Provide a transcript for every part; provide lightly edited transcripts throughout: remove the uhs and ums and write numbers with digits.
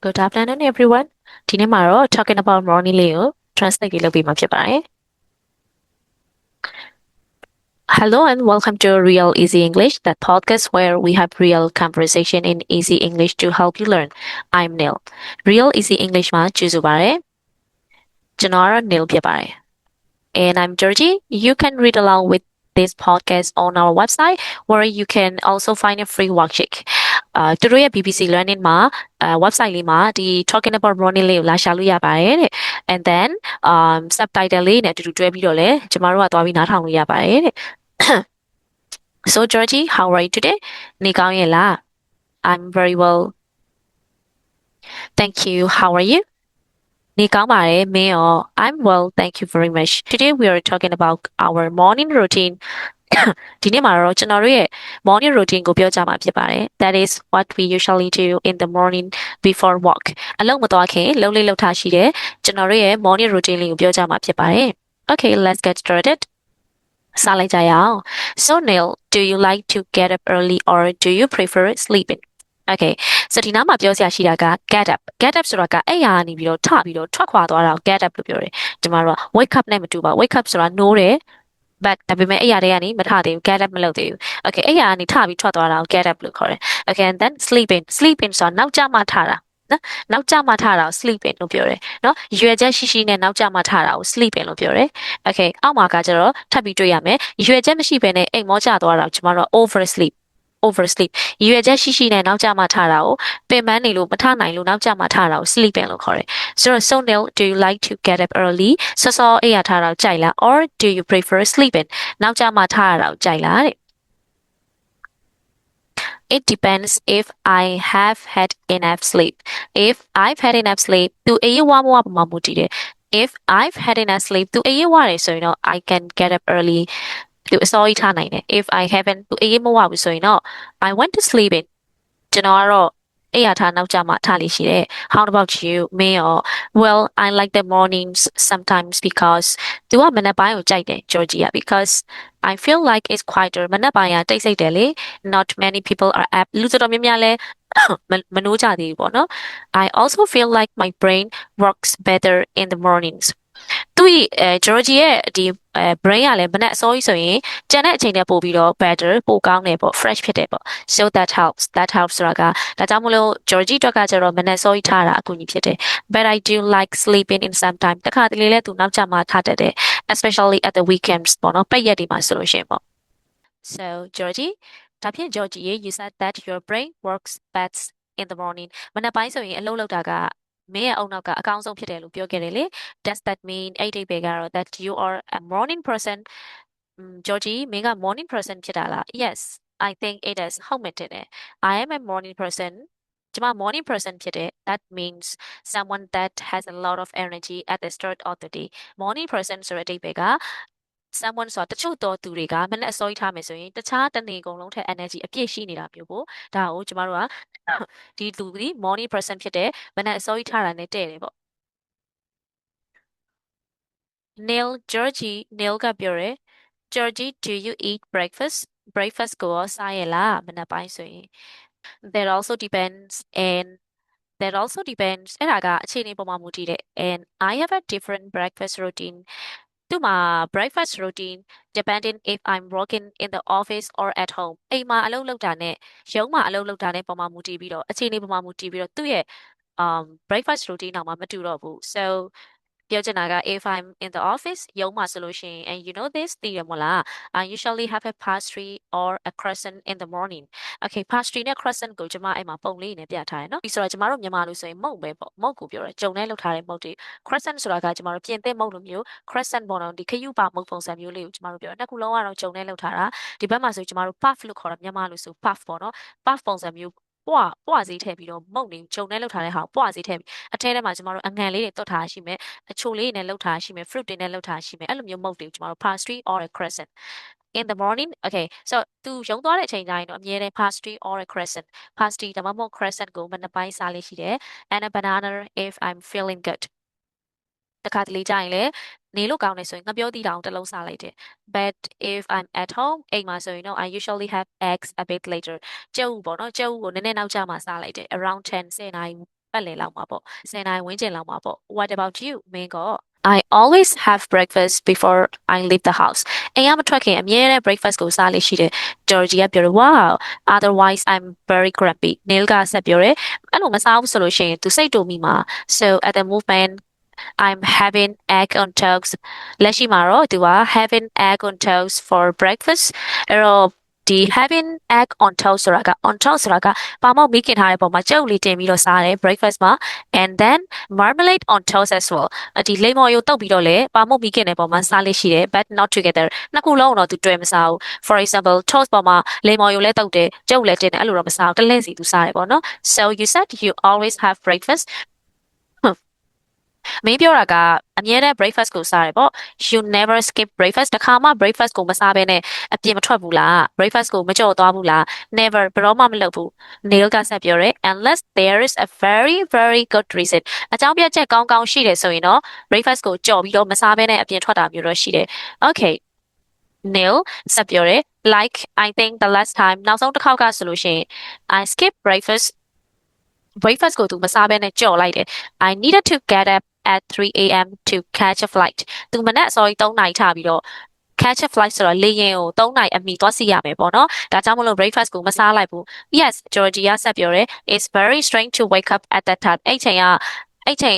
Good afternoon, everyone. ဒီနေ့မှာတော့ talking about morning လေးကို translate လေးလုပ်ပေးမှာဖြစ်ပါတယ် Hello and welcome to Real Easy English, that podcast where we have real conversation in easy English to help you learn. I'm Neil. Real Easy English မှာကြိုဆိုပါရစေကျွန်တော်ကတော့ Neil ဖြစ်ပါတယ် And I'm Georgie. You can read along with this podcast on our website where you can also find a free worksheet. သူတို့ရဲ့ BBC Learning မှာ website လေးမှာဒီ talking about morning လေးကိုလာရှာလို့ရပါတယ်တဲ့ and then subtitle လေးနဲ့အတူတူတွဲပြီးတော့လဲကျမတို့ကသွားပြီးနားထောင်လို့ရပါတယ်တဲ့ So Georgie, how are you today? နေကောင်းရဲ့လား I'm very well. Thank you. How are you? နေကောင်းပါတယ်မင်းရော I'm well, thank you very much. Today we are talking about our morning routine. ဒီနေ့မှာတော့ကျွန်တော်တို့ရဲ့ morning routine ကိုပြောကြမှာဖြစ်ပါတယ် That is what we usually do in the morning before work. အလုပ်မသွားခင်လှုပ်လှုပ်လှုပ်ထားရှိတဲ့ကျွန်တော်တို့ရဲ့ morning routine လေးကိုပြောကြမှာဖြစ်ပါတယ် Okay, let's get started. စလိုက်ကြရအောင် So Neil, do you like to get up early or do you prefer sleeping? Okay, so ဒီနားမှာပြောစရာရှိတာက get up. Get up ဆိုတာကအဲ့ဟာကနေပြီးတော့ထပြီးတော့ထွက်ခွာသွားတာကို get up လို့ပြောတယ်ကျမတို့က wake up နဲ့မတူပါဘူး wake up ဆိုတာနိုးတယ် but ဒါပေမဲ့အဲ့ရတဲ့ကနေမထသေးဘူး get up မလုပ်သေးဘူး okay အဲ့ရကနေထပြီးထွက်သွားတာကို get up လို့ခေါ်တယ် okay and then sleeping ဆိုတာနောက်ကျမှထတာနော်နောက်ကျမှထတာကို sleeping လို့ပြောတယ်နော်ရွယ်ချက်ရှိရှိနဲ့နောက်ကျမှထတာကို sleeping လို့ပြောတယ် okay အောက်မှာကကျတော့ထပ်ပြီးတွေ့ရမယ်ရွယ်ချက်မရှိဘဲနဲ့အိမ်မောကျသွားတာကိုကျမတို့က oversleep ရွယ်ချက်ရှိရှိနဲ့နောက်ကျမှထတာကိုပင်ပန်းနေလို့မထနိုင်လို့နောက်ကျမှထတာကို sleeping လို့ခေါ်တယ် So Neil, do you like to get up early? စောစောအိပ်ရထတာကိုကြိုက်လား or do you prefer sleeping? နောက်ကျမှထရတာကိုကြိုက်လားတဲ့ It depends if I have had enough sleep. If I've had enough sleep, သူအေးဝါမဝပေါ်မှာမူတည်တယ် If I've had enough sleep, သူအေးဝါတယ်ဆိုရင်တော့ I can get up early. သူအစောကြီးထနိုင်တယ် If I haven't, သူအေးမဝဘူးဆိုရင်တော့ I want to sleep in. ကျွန်တော်ကတော့အိပ်ရထနောက်ကျမှထလေရှိတယ် How about you, မင်းရော Well, I like the mornings sometimes because သူကမနက်ပိုင်းကိုကြိုက်တယ် Georgia, because I feel like it's quieter မနက်ပိုင်းကတိတ်ဆိတ်တယ်လေ Not many people are up လူတော်တော်များများလဲ မနိုးကြသေးဘူးပေါ့နော် I also feel like my brain works better in the mornings. သူ့Georgie ရဲ့ဒီ brain ကလည်းမနက်အစောကြီးဆိုရင်ကျန်တဲ့အချိန်နဲ့ပို့ပြီးတော့ better ပိုကောင်းတယ်ပေါ့ fresh ဖြစ်တယ်ပေါ့ So that helps ဆိုတာကဒါကြောင့်မို့လို့ Georgie အတွက်ကကျတော့မနက်စောကြီးထားတာအကူအညီဖြစ်တယ် But I do like sleeping in some time တခါတလေလဲသူနောက်ကျမှထတတ်တယ် especially at the weekends ပေါ့နော် ပိတ်ရက်တွေမှာဆိုလို့ရှိရင်ပေါ့ So Georgie ဒါဖြင့် Georgie ရေ you said that your brain works best in the morning မနက်ပိုင်းဆိုရင်အလုပ်လုပ်တာကမင်းရဲ့အုံနောက်က အကောင်းဆုံးဖြစ်တယ်လို့ပြောခဲ့တယ်လေ Does that mean အဲ့ဒီအဓိပ္ပာယ်ကတော့ that you are a morning person? Georgie မင်းက morning person ဖြစ်တာလား Yes, I think it is ဟုတ်မယ်ထင်တယ် I am a morning person. ကျမ morning person ဖြစ်တယ် That means someone that has a lot of energy at the start of the day. Morning person ဆိုတဲ့အဓိပ္ပာယ်က someone ဆိုတာတချို့တော့သူတွေကမနက်အစောကြီးထားမယ်ဆိုရင်တခြားတနေ့ကုန်လုံးထက် energy အပြည့်ရှိနေတာမျိုးပေါ့ဒါကိုကျမတို့က ဒီလူသည် morning person ဖြစ်တယ်မနက်အစောကြီးထားတာနဲ့တည့်တယ်ပေါ့ Neil Georgie Neil ကပြောတယ် Georgie, do you eat breakfast? Breakfast ကိုရောစားရဲ့လားမနက်ပိုင်းဆိုရင် That also dependsအဲ့ဒါကအခြေအနေပေါ်မှာမူတည်တယ် and I have a different breakfast routine သူ့မှာ breakfast routine depending if I'm working in the office or at home အိမ်မှာအလုပ်လုပ်တာနဲ့ရုံးမှာအလုပ်လုပ်တာနဲ့ပုံမှာမူတည်ပြီးတော့အခြေအနေပေါ်မှာမူတည်ပြီးတော့သူ့ရဲ့ breakfast routine တောင်မှမတူတော့ဘူး so ပြောချင်တာက if I'm in the office ရုံးမှာဆိုလို့ရှိရင် and you know this သိတယ်မို့လား I usually have a pastry or a croissant in the morning. Okay, pastry နဲ့ croissant ကိုကျွန်မအဲ့မှာပုံလေးနဲ့ပြထားတယ်နော်ပြီးဆိုတော့ကျွန်တော်တို့မြန်မာလိုဆိုရင်မုန့်ပဲပေါ့မုန့်ကိုပြောတယ်ဂျုံနဲ့လုပ်ထားတဲ့မုန့်တွေ croissant ဆိုတာကကျွန်တော်တို့ပြင်သစ်မုန့်လိုမျိုး croissant ပေါ့နော်ဒီခရူးပါမုန့်ပုံစံမျိုးလေးကိုကျွန်တော်တို့ပြောတယ်နှစ်ခုလုံးကတော့ဂျုံနဲ့လုပ်ထားတာဒီဘက်မှာဆိုကျွန်တော်တို့ puff လို့ခေါ်တာမြန်မာလိုဆို puff ပေါ့နော် puff ပုံစံမျိုးပွားပွားစေးထည့်ပြီးတော့မုန့်တွေဂျုံနဲ့လုပ်ထားတဲ့ဟာကိုပွားစေးထည့်ပြီးအထဲထဲမှာကျွန်တော်တို့အငံလေးတွေတွတ်ထားရှိမယ်အချိုလေးနဲ့လုပ်ထားရှိမယ် fruit တွေနဲ့လုပ်ထားရှိမယ်အဲ့လိုမျိုးမုန့်တွေကိုကျွန်တော်တို့ pastry or a croissant in the morning. Okay, so သူရုံသွားတဲ့အချိန်တိုင်းတော့အမြဲတမ်း pastry or a croissant pastry ဒါမှမဟုတ် croissant ကိုမနက်ပိုင်းစားလေးရှိတယ် and a banana if I'm feeling good တခါတလေကြာရင်လည်းနေလို့ကောင်းနေဆိုရင်ငှက်ပျောသီးတောင်တစ်လုံးစားလိုက်တယ် but if I'm at home အိမ်မှာဆိုရင်တော့ I usually have eggs a bit later ကြက်ဥပေါ့နော်ကြက်ဥကိုနည်းနည်းနောက်ကျမှစားလိုက်တယ် around 10 10နာရီ ပတ်လည်လောက်မှာပေါ့10နာရီဝန်းကျင်လောက်မှာပေါ့ What about you မင်းက I always have breakfast before I leave the house အိမ်ကမထွက်ခင်အမြဲတမ်း breakfast ကိုစားလေးရှိတယ် Georgie ကပြောတယ် Wow otherwise I'm very grumpy Neil ကဆက်ပြောတယ်အဲ့လိုမစားဘူးဆိုလို့ရှိရင် तू စိတ်တူမိမှာ so at the movement I'm having egg on toast လက်ရှိမှာတော့သူက having egg on toast for breakfast အဲ့တော့ဒီ having egg on toast ဆိုတာက on toast ဆိုတာကပါမောက်မိခင်ထားတဲ့ပုံမှာကြုတ်လေးတင်ပြီးတော့စားတယ် breakfast မှာ and then marmalade on toast as well ဒီလိမ္မော်ရိုးတုပ်ပြီးတော့လေပါမောက်မိခင်တဲ့ပုံမှာစားလေးရှိတယ် but not together နှစ်ခုလုံးတော့သူတွေ့မစားဘူး for example toast ပေါ်မှာလိမ္မော်ရိုးလဲတုပ်တယ်ကြုတ်လဲတင်တယ်အဲ့လိုတော့မစားဘူးတလဲစီသူစားတယ်ပေါ့နော် so you said you always have breakfast မင်းပြောတာကအမြဲတမ်း breakfast ကိုစားတယ်ပေါ့ you never skip breakfast တခါမှ breakfast ကိုမစားဘဲနဲ့အပြင်မထွက်ဘူးလား breakfast ကိုမကြော်သွားဘူးလား never ဘယ်တော့မှမလုပ်ဘူး Neil ကဆက်ပြောတယ် unless there is a very very good reason အကြောင်းပြချက်ကောင်းကောင်းရှိတယ်ဆိုရင်တော့ breakfast ကိုကြော်ပြီးတော့မစားဘဲနဲ့အပြင်ထွက်တာမျိုးတော့ရှိတယ် okay Neil ဆက်ပြောတယ် like I think the last time နောက်ဆုံးတစ်ခေါက်ကဆိုလို့ရှိရင် I skip breakfast ကိုသူမစားဘဲနဲ့ကြော်လိုက်တယ် I needed to get up at 3 a.m. to catch a flight သူမနဲ့အစောကြီး3နာရီထားပြီးတော့ catch a flight ဆိုတော့လေယာဉ်ကို3နာရီအမီသွားစီရမယ်ပေါ့နော်ဒါကြောင့်မလို့ breakfast ကိုမစားလိုက်ဘူး yes Georgia ဆက်ပြောတယ် it's very strange to wake up at that time အဲ့ချိန်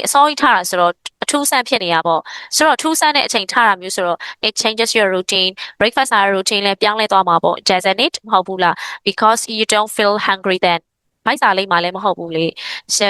အစောကြီးထားတာဆိုတော့အထူးဆန်းဖြစ်နေရပေါ့ဆိုတော့ထူးဆန်းတဲ့အချိန်ထားတာမျိုးဆိုတော့ it changes your routine breakfast အား routine လဲပြောင်းလဲသွားမှာပေါ့ doesn't it မဟုတ်ဘူးလား because you don't feel hungry then မိုက်စာလေးမှလည်းမဟုတ်ဘူးလေ so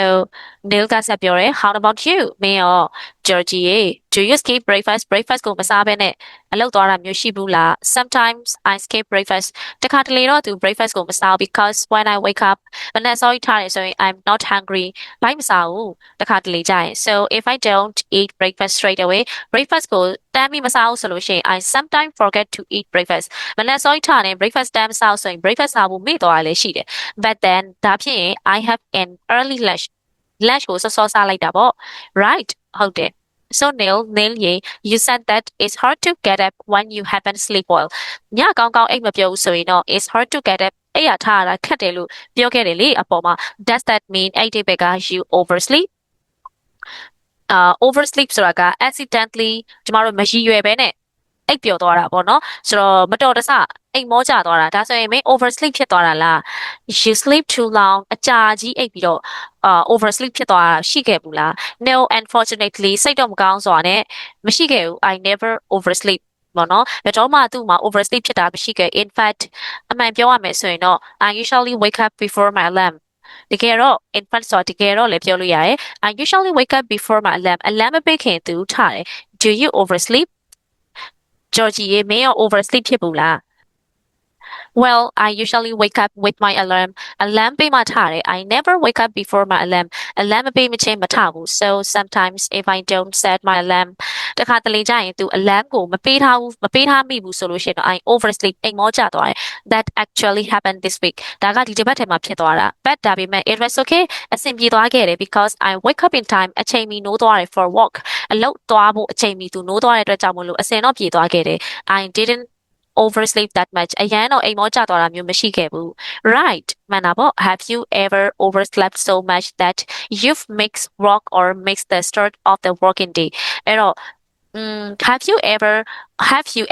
Neil ကဆက်ပြောတယ် how about you မင်းရော Georgie do you skip breakfast ကိုမစားဘဲနဲ့အလုပ်သွားတာမျိုးရှိဘူးလား sometimes I skip breakfast တခါတလေတော့သူ breakfast ကိုမစား because when I wake up မနက်စောကြီးထားတယ်ဆိုရင် I'm not hungry ဘိုက်မစားဘူးတခါတလေကြရင် so if I don't eat breakfast straight away breakfast ကိုတမ်းပြီးမစားဘူးဆိုလို့ရှိရင် I sometimes forget to eat breakfast မနက်စောကြီးထားတယ် breakfast တမ်းမစားဘူးဆိုရင် breakfast စားဖို့မေ့သွားရလေရှိတယ် but then ဒါဖြစ်ရင် I have an early lunch ကိုစောစောစားလိုက်တာပေါ့ right ဟုတ်တယ် so Neil you said that it's hard to get up when you haven't sleep well ညကောင်းကောင်းအိပ်မပြောဘူးဆိုရင်တော့ it's hard to get up အဲ့ရထားတာခက်တယ်လို့ပြောခဲ့တယ်လေအပေါ်မှာ does that mean အဲ့ဒီဘက်က you oversleep oversleep ဆိုတာက accidentally ကျမတို့မရည်ရွယ်ဘဲနဲ့အိပ်ပျော်သွားတာပေါ့နော်ဆိုတော့မတော်တဆအိမ်မောကျသွားတာဒါဆိုရင်မင်း oversleep ဖြစ်သွားတာလား you sleep too long အကြာကြီးအိပ်ပြီးတော့oversleep ဖြစ်သွားတာရှိခဲ့ဘူးလား no unfortunately စိတ်တော့မကောင်းစွာနဲ့မရှိခဲ့ဘူး I never oversleep ဘောနော်ဘယ်တော့မှသူ့မှာ oversleep ဖြစ်တာမရှိခဲ့ in fact အမှန်ပြောရမယ်ဆိုရင်တော့ I usually wake up before my alarm တကယ်တော့ in fact ဆိုတကယ်တော့လည်းပြောလို့ရတယ် I usually wake up before my alarm မပေးခင်သူထားတယ် do you oversleep Georgie မင်းရော oversleep ဖြစ်ဘူးလား Well, I usually wake up with my alarm. Alarm ပေးမှထားတယ် I never wake up before my alarm. Alarm မပေးမချင်းမထားဘူး So sometimes if I don't set my alarm တခါတလေကြာရင်သူ alarm ကိုမပေးထားမိဘူးဆိုလို့ရှိရင်တော့ I oversleep အိမ်မောကျသွားတယ် That actually happened this week. ဒါကဒီတစ်ပတ်ထဲမှာဖြစ်သွားတာ But ဒါပေမဲ့ it was okay အဆင်ပြေသွားခဲ့တယ် because I wake up in time အချိန်မီနိုးသွားတယ် for walk အလုပ်သွားဖို့အချိန်မီသူနိုးသွားတဲ့အတွက်ကြောင့်မလို့အစင်တော့ပြေသွားခဲ့တယ် I didn't oversleep that much အရန်တော့အိမ်မောကျသွားတာမျိုးမရှိခဲ့ဘူး right မှန်တာပေါ့ have you ever overslept so much that you've mixed work or mixed the start of the working day အဲ့တော့have you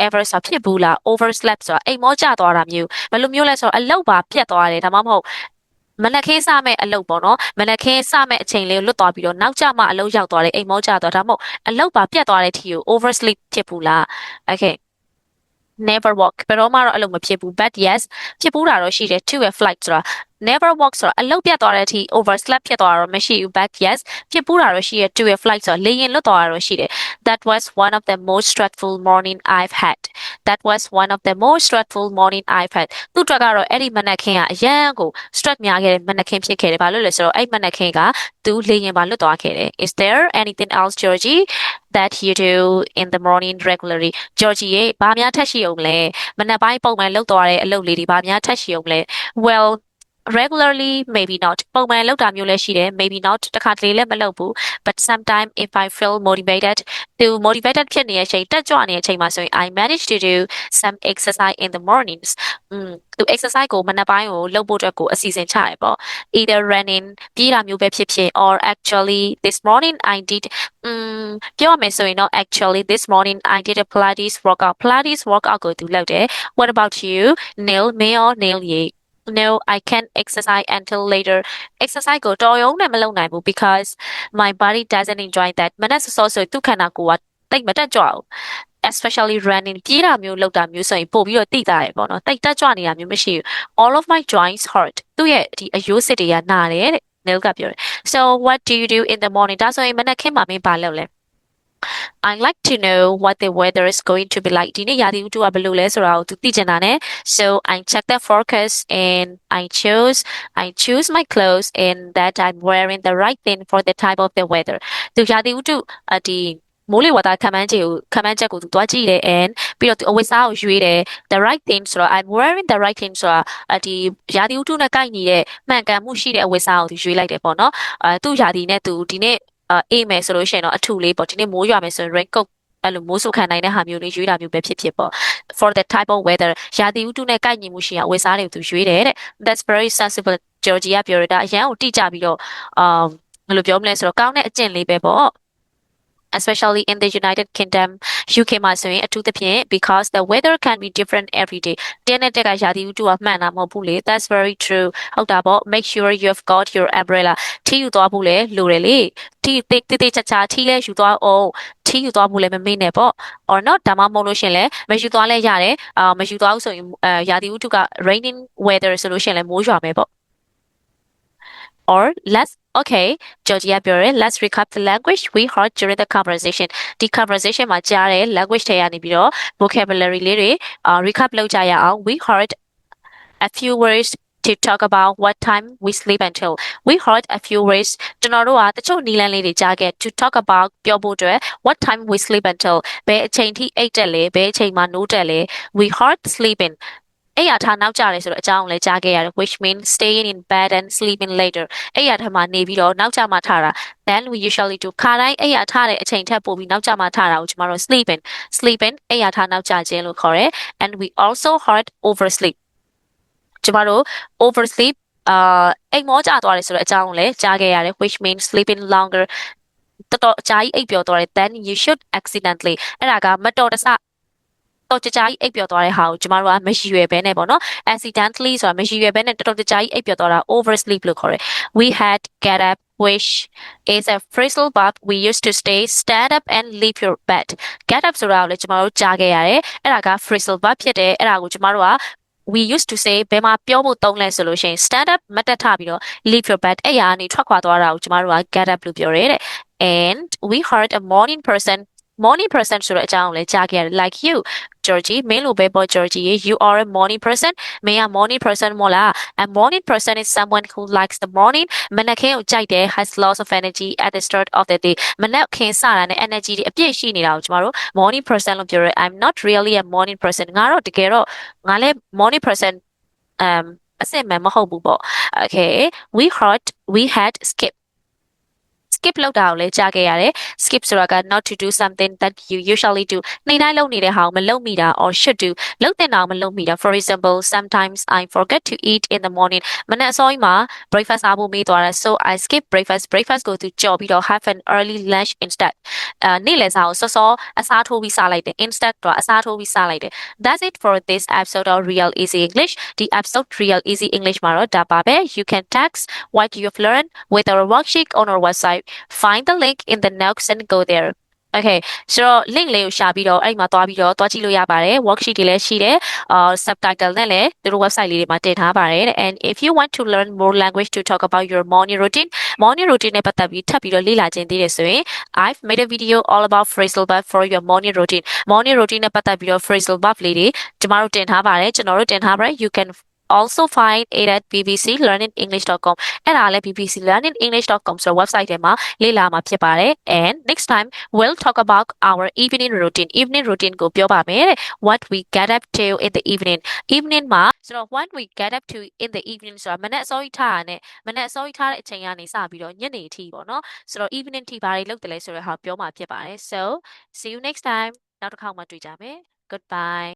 ever ဆိုဖြစ်ဘူးလား overslept ဆိုတာအိမ်မောကျသွားတာမျိုးဘယ်လိုမျိုးလဲဆိုတော့အလုပ်ပါပြတ်သွားတယ်ဒါမှမဟုတ်မနက်ခင်းစမဲ့အလုပ်ပေါ့နော်မနက်ခင်းစမဲ့အချိန်လေးလွတ်သွားပြီးတော့နောက်ကျမှအလုပ်ရောက်သွားတယ်အိမ်မောကျသွားဒါမှမဟုတ်အလုပ်ပါပြတ်သွားတဲ့ထီကို oversleep ဖြစ်ဘူးလား okay never walk ဘယ်တော့မှတော့အဲ့လိုမဖြစ်ဘူး but yes ဖြစ်ဘူးတာတော့ရှိတယ် to a flight ဆိုတာ never walk ဆိုတာအလုပ်ပြတ်သွားတဲ့အထိ overslept ဖြစ်သွားတာတော့မရှိဘူး but yes ဖြစ်ဘူးတာတော့ရှိတယ် to a flight ဆိုတာလေယာဉ်လွတ်သွားတာတော့ရှိတယ် that was one of the most stressful morning I've had that was one of the most stressful morning I've had သူ့အတွက်ကတော့အဲ့ဒီမနက်ခင်းကအရန်ကို stress များခဲ့တဲ့မနက်ခင်းဖြစ်ခဲ့တယ်ဘာလို့လဲဆိုတော့အဲ့မနက်ခင်းကသူလေယာဉ်ပါလွတ်သွားခဲ့တယ် is there anything else Georgie that you do in the morning regularly Georgie ရေဘာများထက်ရှိအောင်လဲမနက်ပိုင်းပုံမှန်လုပ်သွားတဲ့အလုပ်လေးတွေဘာများထက်ရှိအောင်လဲ well regularly maybe not ပုံမှန်လောက်တာမျိုးလည်းရှိတယ် maybe not တစ်ခါတလေလည်းမလုပ်ဘူး but sometime if I feel motivated to motivated ဖြစ်နေတဲ့အချိန်တက်ကြွနေတဲ့အချိန်မှာဆိုရင် I manage to do some exercise in the mornings သူ exercise ကိုမနက်ပိုင်းကိုလုပ်ဖို့အတွက်ကိုအစီအစဉ်ချရပေါ့ either running ပြေးတာမျိုးပဲဖြစ်ဖြစ် or actually this morning I did ပြောရမယ်ဆိုရင်တော့ actually this morning I did a Pilates workout ကိုသူလုပ်တယ် what about you nail မင်းရော nail ရေ no I can't exercise until later exercise ကိုတော်ရုံနဲ့မလုပ်နိုင်ဘူး because my body doesn't enjoy that မနက်စောစောဆိုသူ့ခန္ဓာကိုယ်ကတိတ်မတက်ကြွဘူး especially running ပြေးတာမျိုးလုပ်တာမျိုးဆိုရင်ပို့ပြီးတော့တိတာရယ်ပေါ့နော်တိတ်တက်ကြွနေတာမျိုးမရှိဘူး all of my joints hurt သူ့ရဲ့ဒီအယိုးစစ်တွေကနာတယ်တဲ့ nail ကပြောတယ် so what do you do in the morning ဒါဆိုရင်မနက်ခင်းမှာမင်းဘာလုပ်လဲ I like to know what the weather is going to be like ဒီနေ့ရာသီဥတုကဘယ်လိုလဲဆိုတာကိုသူသိချင်တာနဲ့ so I check the forecast and I choose my clothes and that I'm wearing the right thing for the type of the weather သူရာသီဥတုဒီမိုးလေဝသခန့်မှန်းချက်ကိုသူတွားကြည့်တယ် and ပြီးတော့သူအဝတ်စားကိုရွေးတယ် the right thing ဆိုတော့ I'm wearing the right thing ဆိုတာဒီရာသီဥတုနဲ့ကိုက်ညီတဲ့မှန်ကန်မှုရှိတဲ့အဝတ်စားကိုသူရွေးလိုက်တယ်ပေါ့နော်သူ့ရာသီနဲ့သူဒီနေ့အေးမယ်ဆိုလို့ရှိရင်တော့အထူလေးပေါ့ဒီနေ့မိုးရွာမယ်ဆိုရင် raincoat အဲ့လိုမိုးဆုပ်ခံနိုင်တဲ့ဟာမျိုးလေးရွေးတာမျိုးပဲဖြစ်ဖြစ်ပေါ့ for the type of weather ရာသီဥတုနဲ့ကိုက်ညီမှုရှိရအဝတ်စားတွေကိုသူရွေးတယ်တဲ့ that's very sensible Georgie ကပြောရတာအရန်ကိုတိကျပြီးတော့ဘယ်လိုပြောမလဲဆိုတော့ကောင်းတဲ့အကျင့်လေးပဲပေါ့ especially in the United Kingdom UK မှာဆိုရင်အထူးသဖြင့် because the weather can be different every day တင်းနဲ့တက်ကရာသီဥတုကမှန်တာမဟုတ်ဘူးလေ that's very true ဟုတ်တာပေါ့ make sure you have got your umbrella ထီယူသွားဖို့လေလိုတယ်လေထီတေးချာချာထီလဲယူသွားအောင်ထီယူသွားဖို့လည်းမမေ့နဲ့ပေါ့ or not ဒါမှမဟုတ်လို့ရှင်လဲမယူသွားလဲရတယ်မယူသွားဘူးဆိုရင်ရာသီဥတုက raining weather ဆိုလို့ရှင်လဲမိုးရွာမယ်ပေါ့ or okay Georgia ပြောတယ် let's recap the language we heard during the conversation ဒီ conversation မှာကြားတဲ့ language တွေကနေပြီးတော့ vocabulary လေးတွေrecap လုပ်ကြရအောင် we heard a few words to talk about what time we sleep until we heard a few words ကျွန်တော်တို့ကတချို့နီလန်းလေးတွေကြားခဲ့ to talk about ပြောဖို့အတွက် what time we sleep until ဘယ်အချိန်ထိအိပ်တက်လဲဘယ်အချိန်မှာနိုးတက်လဲ we heard sleeping အဲ့ရထားနောက်ကျတယ်ဆိုတော့အကြောင်းလည်းကြားခဲ့ရတယ် which means staying in bed and sleeping later အဲ့ရထားမှာနေပြီးတော့နောက်ကျမှထားတာ then we usually do ခါတိုင်းအဲ့ရထားတဲ့အချိန်ထက်ပိုပြီးနောက်ကျမှထားတာကိုကျမတို့ sleeping အဲ့ရထားနောက်ကျခြင်းလို့ခေါ်တယ် and we also heard oversleep ကျမတို့ oversleep အိမ်မောကျသွားတယ်ဆိုတော့အကြောင်းလည်းကြားခဲ့ရတယ် which means sleeping longer တော်တော်အကြာကြီးအိပ်ပျော်သွားတယ် then you should accidentally အဲ့ဒါကမတော်တဆတော်ကြကြကြီးအိပ်ပျော်သွားတဲ့ဟာကိုကျမတို့ကမရည်ရွယ်ဘဲနဲ့ပေါ့နော် accidentally ဆိုတာမရည်ရွယ်ဘဲနဲ့တော်ကြကြကြီးအိပ်ပျော်သွားတာ oversleep လို့ခေါ်တယ် we had get up which is a phrasal verb we used to stay stand up and leave your bed get up ဆိုတာကိုလည်းကျမတို့ကြားခဲ့ရတယ်အဲ့ဒါက phrasal verb ဖြစ်တယ်အဲ့ဒါကိုကျမတို့ကwe used to say ဘယ်မှာပြောဖို့သုံးလဲဆိုလို့ရှိရင် stand up မတက်ထပြီးတော့ leave your bed အဲ့ရကနေထွက်ခွာသွားတာကိုကျမတို့က get up လို့ပြောရဲတဲ့ and we heard a morning person ဆိုတဲ့အကြောင်းကိုလည်းကြားခဲ့ရတယ် like you Georgie မင်းလိုပဲပေါ့ Georgie you are a morning person မင်းက morning person မို့လား a morning person is someone who likes the morning မနက်ခင်းကိုကြိုက်တယ် has lots of energy at the start of the day မနက်ခင်းစတာနဲ့ energy တွေအပြည့်ရှိနေတာကိုကျမတို့ morning person လို့ပြောရဲ I'm not really a morning person ငါတော့တကယ်တော့ငါလည်း morning person အစစ်မှန်မဟုတ်ဘူးပေါ့ okay we had skip လောက်တာကိုလည်းကြားခဲ့ရတယ် skip ဆိုတာက not to do something that you usually do နေ့တိုင်းလုပ်နေတဲ့ဟာကိုမလုပ်မိတာ or should do လုပ်တဲ့တာကိုမလုပ်မိတာ for example sometimes I forget to eat in the morning မနက်အစောကြီးမှာ breakfast စားဖို့မေ့သွားတယ် so I skip breakfast ကိုသူကြော်ပြီးတော့ have an early lunch instead နေ့လယ်စာကိုစောစောအစားထိုးပြီးစားလိုက်တယ် instead တော့အစားထိုးပြီးစားလိုက်တယ် that's it for this episode of Real Easy English ဒီ episode Real Easy English မှာတော့ဒါပါပဲ you can text what you've learned with our worksheet on our website find the link in the notes and go there okay ဆိုတော့ link လေးကိုရှာပြီးတော့အဲ့မှာတွားကြည့်လို့ရပါတယ် worksheet တွေလည်းရှိတယ်subtitle နဲ့လည်းသူတို့ website လေးတွေမှာတင်ထားပါတယ် and if you want to learn more language to talk about your morning routine နဲ့ပတ်သက်ပြီးထပ်ပြီးတော့လေ့လာခြင်းသေးတယ်ဆိုရင် I've made a video all about phrasal verb for your morning routine နဲ့ပတ်သက်ပြီးတော့ phrasal verb လေးတွေကျမတို့တင်ထားပါတယ် you can also find it at bbclearningenglish.com အဲ့ဒါလည်း bbclearningenglish.com ဆိုတဲ့ website ထဲမှာလေ့လာမှာဖြစ်ပါတယ် and next time we'll talk about our evening routine ကိုပြောပါမယ်တဲ့ what we get up to in the evening မှာဆိုတော့ what we get up to in the evening ဆိုတာမနက်အစောကြီးထားတာနဲ့မနက်အစောကြီးထားတဲ့အချိန်ကနေစပြီးတော့ညနေအထိပေါ့နော်ဆိုတော့ evening ထိဘာတွေလုပ်တယ်လဲဆိုတဲ့ဟာပြောမှာဖြစ်ပါတယ် so see you next time နောက်တစ်ခေါက်မှတွေ့ကြမယ် goodbye